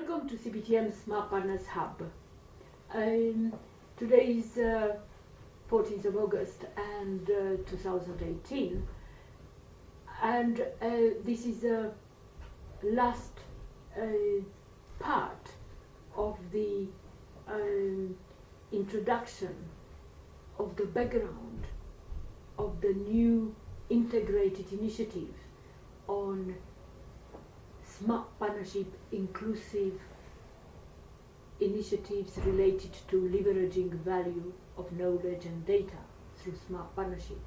Welcome to CPTM Smart Partners Hub. Today is 14th of August and 2018, and this is the last part of the introduction of the background of the new integrated initiative on smart partnership inclusive initiatives related to leveraging value of knowledge and data through smart partnership.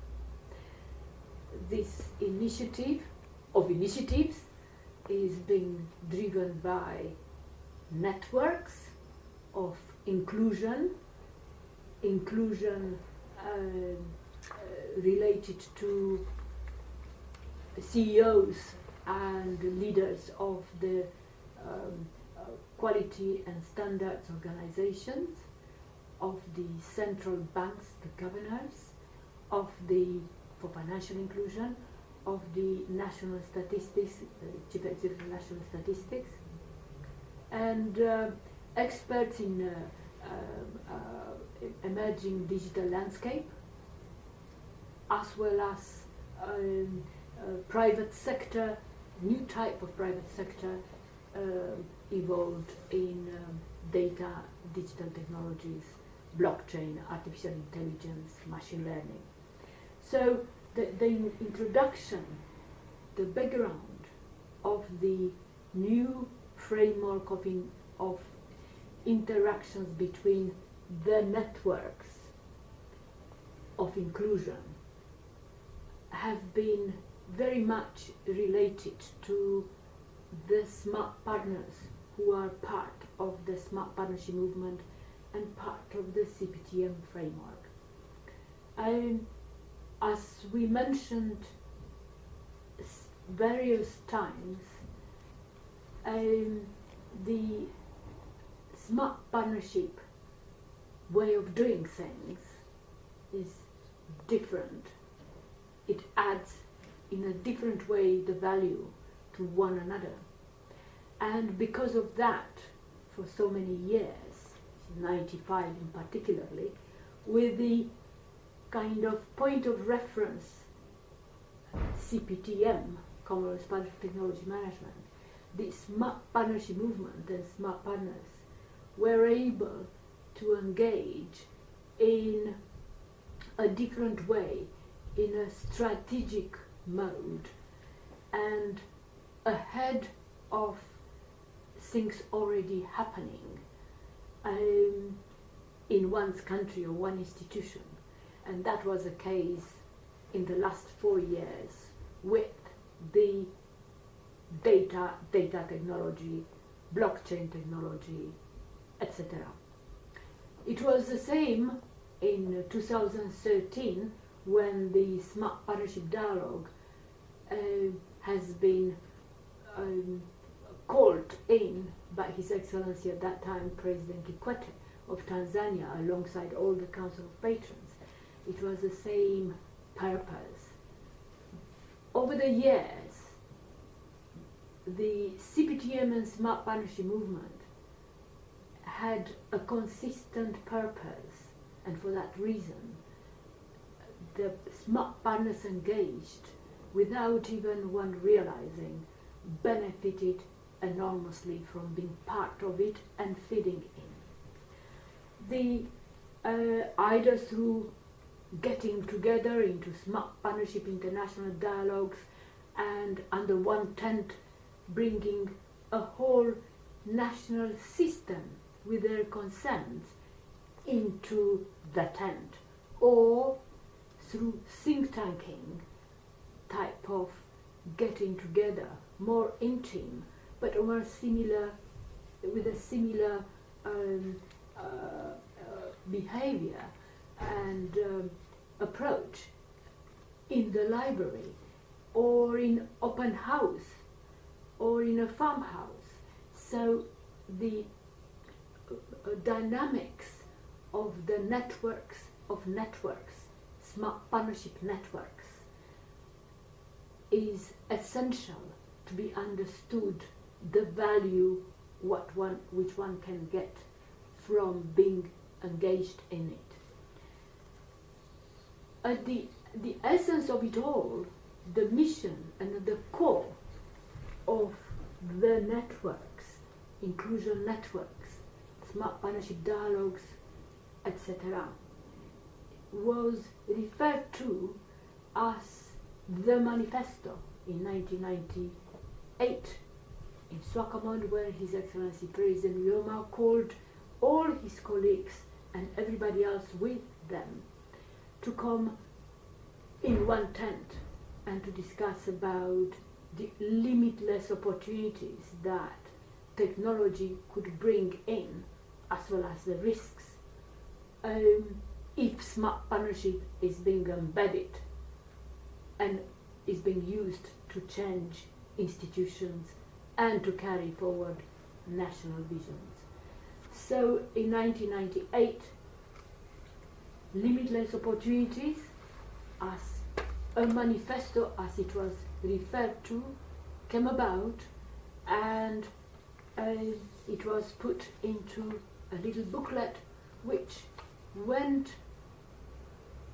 This initiative of initiatives is being driven by networks of inclusion related to CEOs and leaders of the quality and standards organizations, of the central banks, the governors, for financial inclusion, of the national statistics, chief executive of national statistics, and experts in emerging digital landscape, as well as private sector, new type of private sector evolved in data, digital technologies, blockchain, artificial intelligence, machine learning. So the introduction, the background of the new framework of interactions between the networks of inclusion have been very much related to the smart partners who are part of the smart partnership movement and part of the CPTM framework. As we mentioned various times, the smart partnership way of doing things is different. It adds in a different way the value to one another. And because of that, for so many years, 95 in particularly, with the kind of point of reference CPTM, Commonwealth Public Technology Management, the smart partnership movement and smart partners were able to engage in a different way, in a strategic mode, and ahead of things already happening in one's country or one institution. And that was the case in the last 4 years with the data technology, blockchain technology, etc. It was the same in 2013 when the Smart Partnership Dialogue has been called in by His Excellency at that time, President Kikwete of Tanzania, alongside all the Council of Patrons. It was the same purpose. Over the years, the CPTM and Smart Partnership movement had a consistent purpose, and for that reason, the smart partners engaged, without even one realizing, benefited enormously from being part of it and feeding in. Either through getting together into smart partnership international dialogues and under one tent bringing a whole national system with their consent into the tent, or through think tanking type of getting together, more intimate, but more similar, with a similar behavior and approach in the library, or in open house, or in a farmhouse. So the dynamics of the networks, smart partnership networks, is essential to be understood the value which one can get from being engaged in it. At the essence of it all, the mission and the core of the networks, inclusion networks, smart partnership dialogues, etc., was referred to as the Manifesto in 1998 in Swakopmund, where His Excellency President Yoma called all his colleagues and everybody else with them to come in one tent and to discuss about the limitless opportunities that technology could bring in, as well as the risks, if smart partnership is being embedded and is being used to change institutions and to carry forward national visions. So in 1998, Limitless Opportunities, as a manifesto as it was referred to, came about, and it was put into a little booklet which went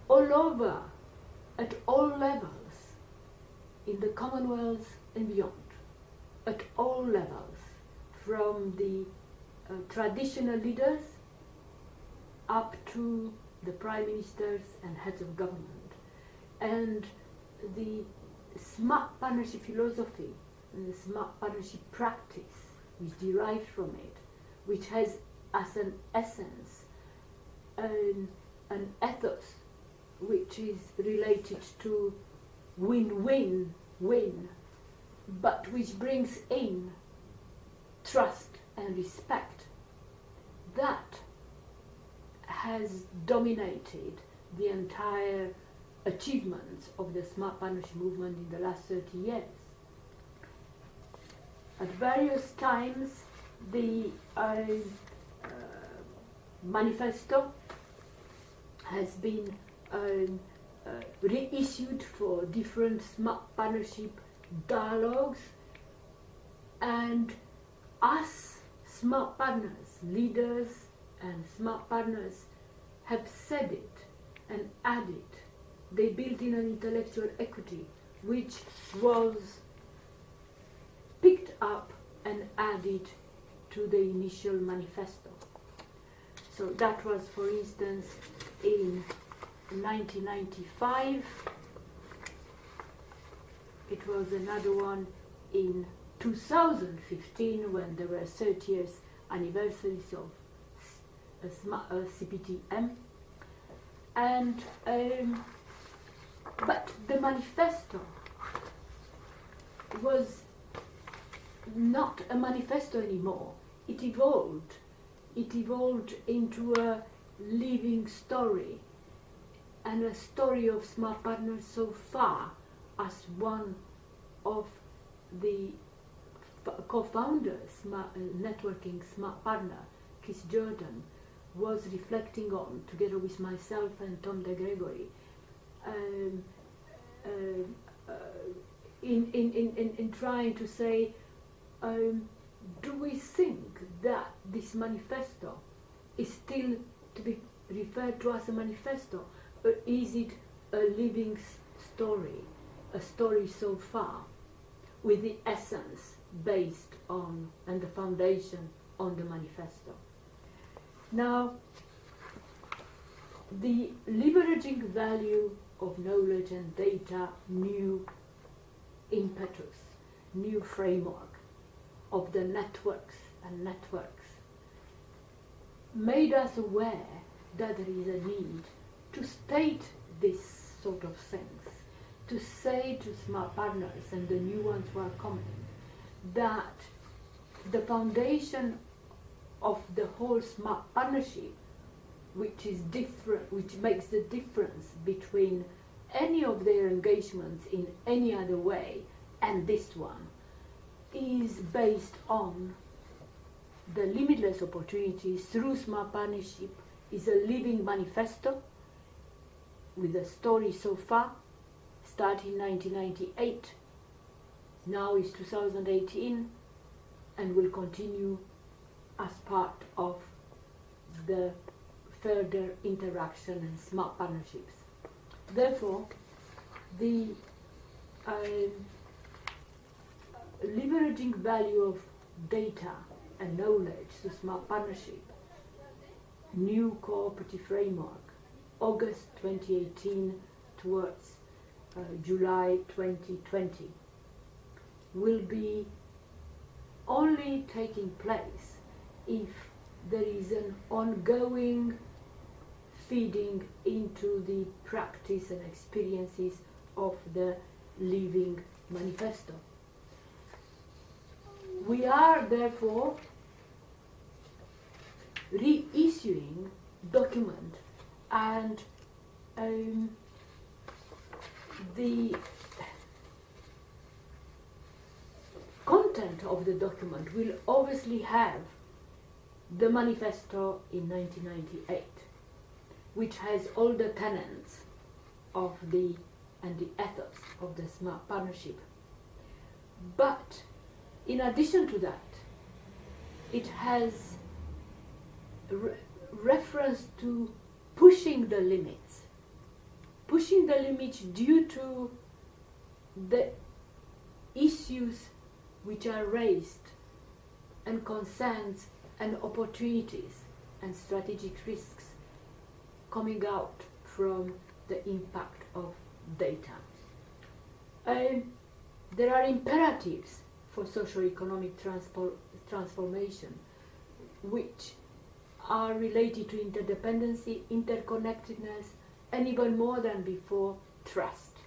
all over, at all levels, in the Commonwealth and beyond, at all levels, from the traditional leaders up to the prime ministers and heads of government. And the smart partnership philosophy and the smart partnership practice which derives from it, which has as an essence an ethos which is related to win-win-win, but which brings in trust and respect, that has dominated the entire achievements of the smart partnership movement in the last 30 years. At various times, the manifesto has been reissued for different smart partnership dialogues, and us smart partners, leaders and smart partners, have said it and added. They built in an intellectual equity which was picked up and added to the initial manifesto. So that was, for instance, in 1995. It was another one in 2015, when there were 30 years anniversaries of CPTM. And but the manifesto was not a manifesto anymore. It evolved into a living story, and a story of smart partners so far as one of the co-founders, networking smart partner, Keith Jordan, was reflecting on, together with myself and Tom de Gregory, in trying to say, do we think that this manifesto is still to be referred to as a manifesto, or is it a living story, a story so far, with the essence based on and the foundation on the manifesto? Now, the leveraging value of knowledge and data, new impetus, new framework of the networks and networks, made us aware that there is a need to state this sort of things, to say to smart partners and the new ones who are coming, that the foundation of the whole smart partnership, which is different, which makes the difference between any of their engagements in any other way and this one, is based on the limitless opportunities through smart partnership, is a living manifesto with a story so far, starting in 1998, now is 2018, and will continue as part of the further interaction and smart partnerships. Therefore, the leveraging value of data and knowledge to smart partnership, new cooperative framework, August 2018 towards July 2020, will be only taking place if there is an ongoing feeding into the practice and experiences of the Living Manifesto. We are therefore reissuing document, and the content of the document will obviously have the manifesto in 1998, which has all the tenets of the ethos of the smart partnership. But in addition to that, it has reference to pushing the limits due to the issues which are raised and concerns and opportunities and strategic risks coming out from the impact of data. There are imperatives for socio-economic transformation which are related to interdependency, interconnectedness, and even more than before, trust.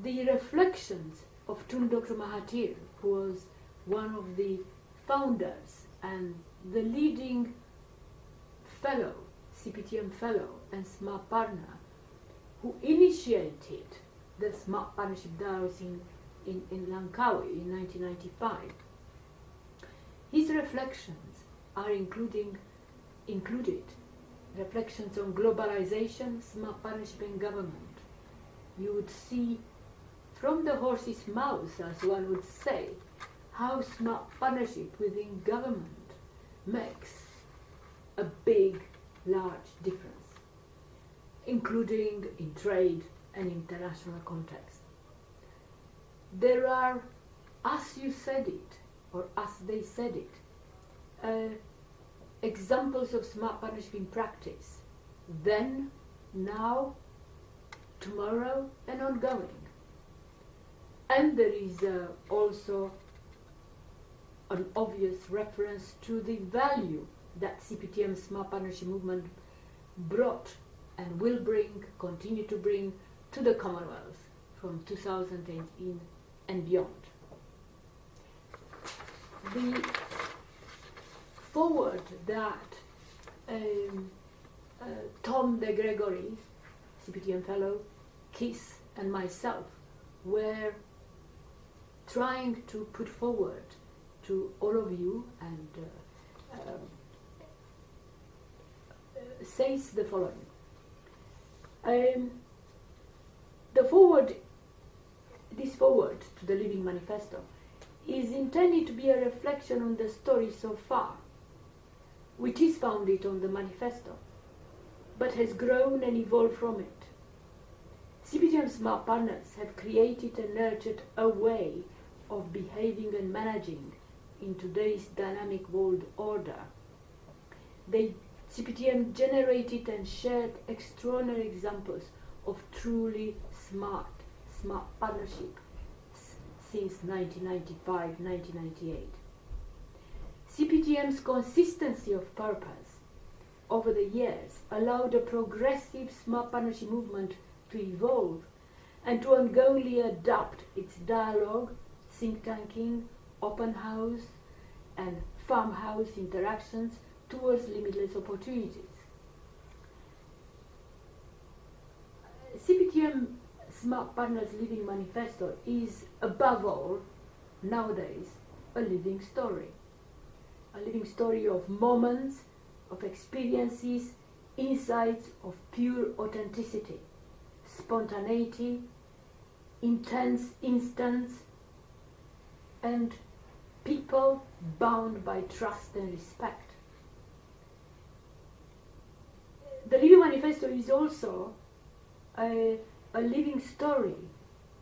The reflections of Dr. Mahathir, who was one of the founders and the leading fellow, CPTM fellow and smart partner, who initiated the smart partnership dialogues in Langkawi in 1995. His reflections are included reflections on globalization, smart partnership and government. You would see from the horse's mouth, as one would say, how smart partnership within government makes a big, large difference, including in trade and international context. There are, as you said it, or as they said it, examples of smart partnership in practice, then, now, tomorrow, and ongoing. And there is also an obvious reference to the value that CPTM smart partnership movement brought and will bring, continue to bring to the Commonwealth from 2018 and beyond. The forward that Tom de Gregory, CPTM fellow, Keith and myself were trying to put forward to all of you and says the following. This forward to the Living Manifesto is intended to be a reflection on the story so far, which is founded on the manifesto, but has grown and evolved from it. CPTM Smart Partners have created and nurtured a way of behaving and managing in today's dynamic world order. CPTM generated and shared extraordinary examples of truly smart partnership since 1995-1998. CPTM's consistency of purpose over the years allowed a progressive smart partnership movement to evolve and to ongoingly adapt its dialogue, think tanking, open house and farmhouse interactions towards limitless opportunities. CPTM Smart Partners Living Manifesto is, above all, nowadays, a living story of moments, of experiences, insights of pure authenticity, spontaneity, intense instance, and people bound by trust and respect. The Living Manifesto is also a living story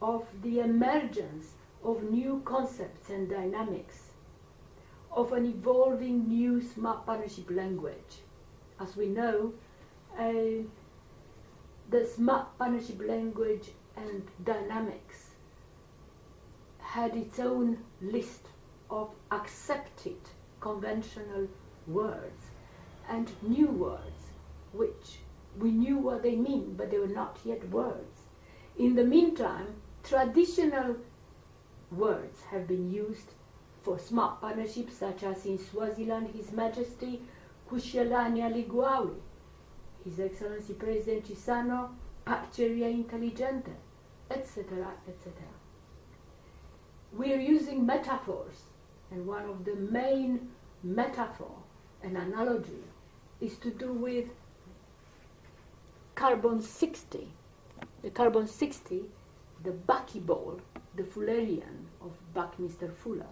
of the emergence of new concepts and dynamics, of an evolving new smart partnership language. As we know, the smart partnership language and dynamics had its own list of accepted conventional words and new words, which we knew what they mean, but they were not yet words. In the meantime, traditional words have been used for smart partnerships, such as in Swaziland, His Majesty Kushelania Ligwawi, His Excellency President Chisano, Pacceria Intelligente, etc., etc. We are using metaphors, and one of the main metaphor and analogy is to do with carbon 60. The carbon 60, the buckyball, the Fullerian of Buckminster Fuller,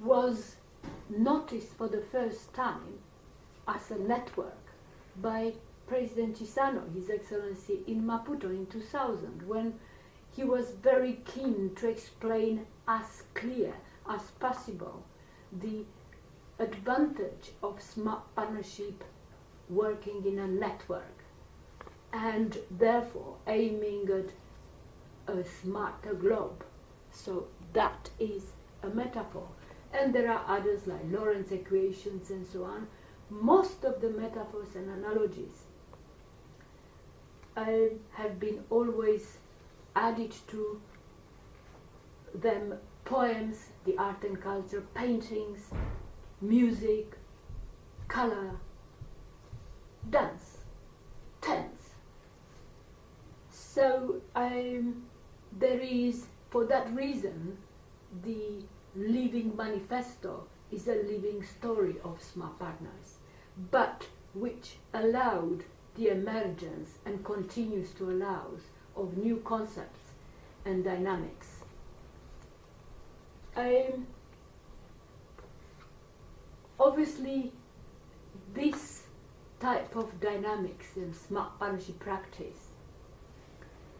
was noticed for the first time as a network by President Chisano, His Excellency, in Maputo in 2000, when he was very keen to explain as clear as possible the advantage of smart partnership working in a network, and therefore aiming at a smarter globe. So that is a metaphor. And there are others like Lorentz equations and so on. Most of the metaphors and analogies have been always added to them poems, the art and culture, paintings, music, color, dance, tense. So there is, for that reason, the Living Manifesto is a living story of smart partners, but which allowed the emergence and continues to allow of new concepts and dynamics. Obviously, this type of dynamics and smart partnership practice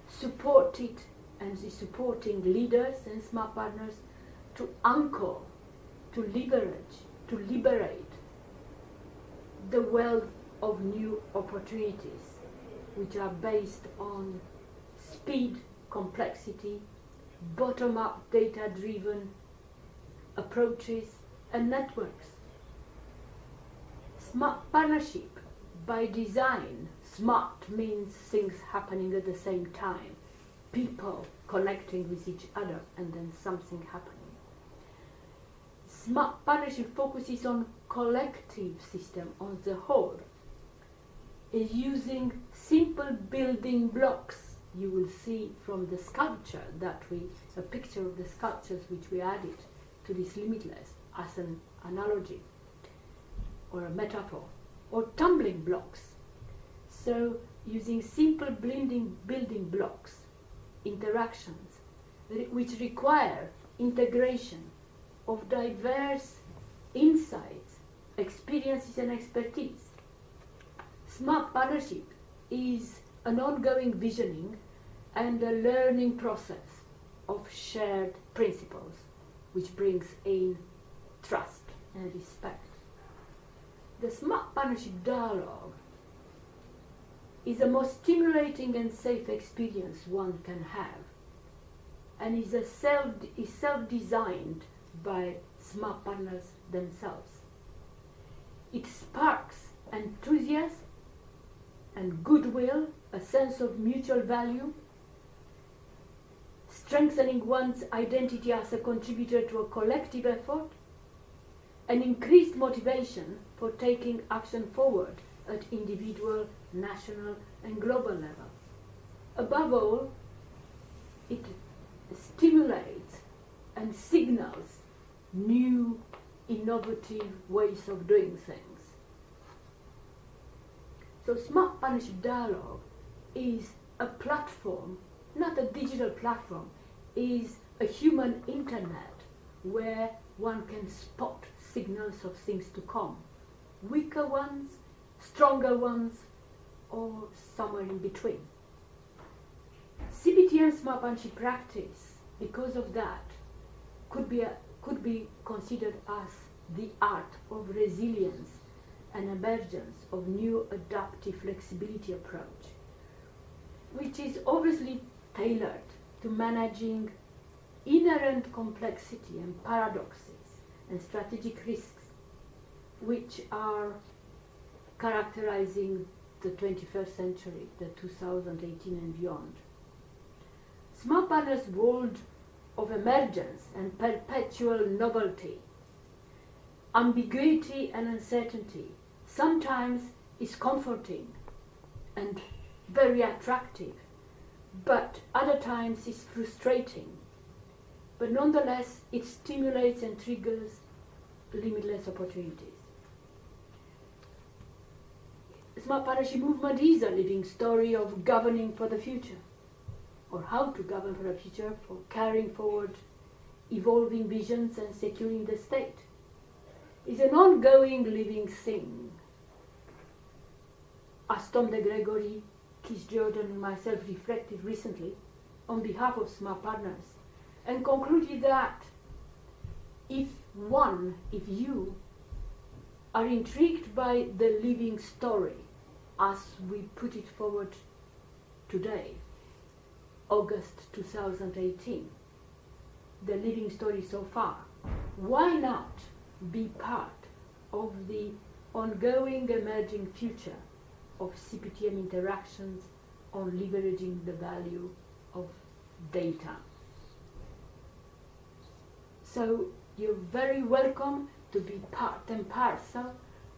supported and is supporting leaders and smart partners to anchor, to leverage, to liberate the wealth of new opportunities, which are based on speed, complexity, bottom-up data-driven approaches and networks. Smart partnership, by design, smart means things happening at the same time, people connecting with each other and then something happening. Smart partnership focuses on collective system on the whole, is using simple building blocks. You will see from the sculpture that a picture of the sculptures which we added to this Limitless as an analogy or a metaphor, or tumbling blocks. So using simple building blocks, interactions, which require integration of diverse insights, experiences and expertise. Smart partnership is an ongoing visioning and a learning process of shared principles, which brings in trust and respect. The smart partnership dialogue is the most stimulating and safe experience one can have, and is self-designed by smart partners themselves. It sparks enthusiasm and goodwill, a sense of mutual value, strengthening one's identity as a contributor to a collective effort, and increased motivation for taking action forward at individual, national and global level. Above all, it stimulates and signals new, innovative ways of doing things. So Smart Partnership Dialogue is a platform, not a digital platform, is a human internet where one can spot signals of things to come. Weaker ones, stronger ones, or somewhere in between. CBT and smart partnership practice, because of that, could be considered as the art of resilience and emergence of new adaptive flexibility approach, which is obviously tailored to managing inherent complexity and paradoxes and strategic risks which are characterizing the 21st century, the 2018 and beyond. Smart Partners' world of emergence and perpetual novelty, ambiguity and uncertainty sometimes is comforting and very attractive, but other times is frustrating. But nonetheless, it stimulates and triggers limitless opportunities. Smart Partnership Movement is a living story of governing for the future, or how to govern for the future, for carrying forward evolving visions and securing the state. It's an ongoing living thing. As Tom de Gregory, Keith Jordan and myself reflected recently on behalf of Smart Partners, and concluded that if you are intrigued by the living story as we put it forward today, August 2018, the living story so far, why not be part of the ongoing emerging future of CPTM interactions on leveraging the value of data? So you're very welcome to be part and parcel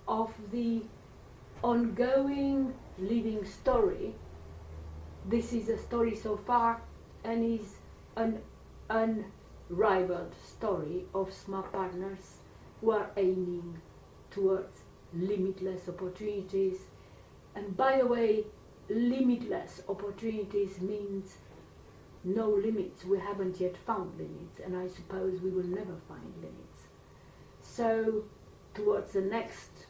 of the ongoing living story. This is a story so far, and is an unrivaled story of Smart Partners who are aiming towards limitless opportunities. And by the way, limitless opportunities means no limits. We haven't yet found limits, and I suppose we will never find limits. So towards the next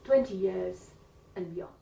20 years and beyond.